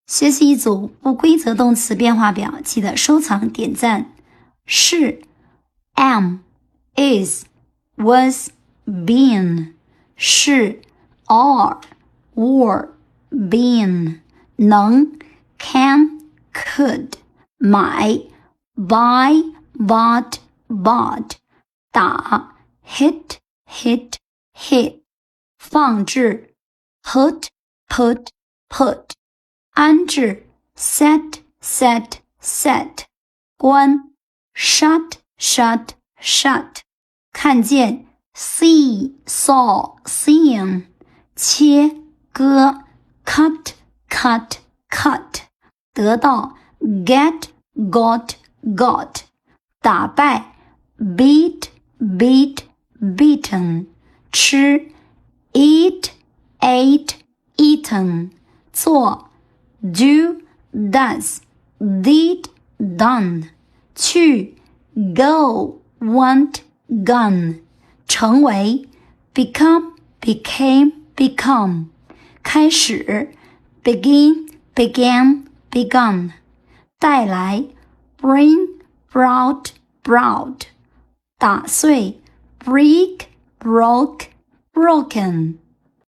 学习一组不规则动词变化表，记得收藏点赞。是 am, is, was, been 是 are, were, been 能 can, could 买 buy, bought, bought 打 hit, hit, hit 放置 put, put, put 安置 set, set, set 关 shut, shut, shut 看见 see, saw, seen 切割 cut, cut, cut 得到 get, got, got 打败 beat, beat, beaten 吃 eat, ate, eaten 做 do, does, did, done 去 go, went, gone 成为 become, became, become 开始 begin, began, begun 带来 bring, brought, brought 打碎 break, broke, broken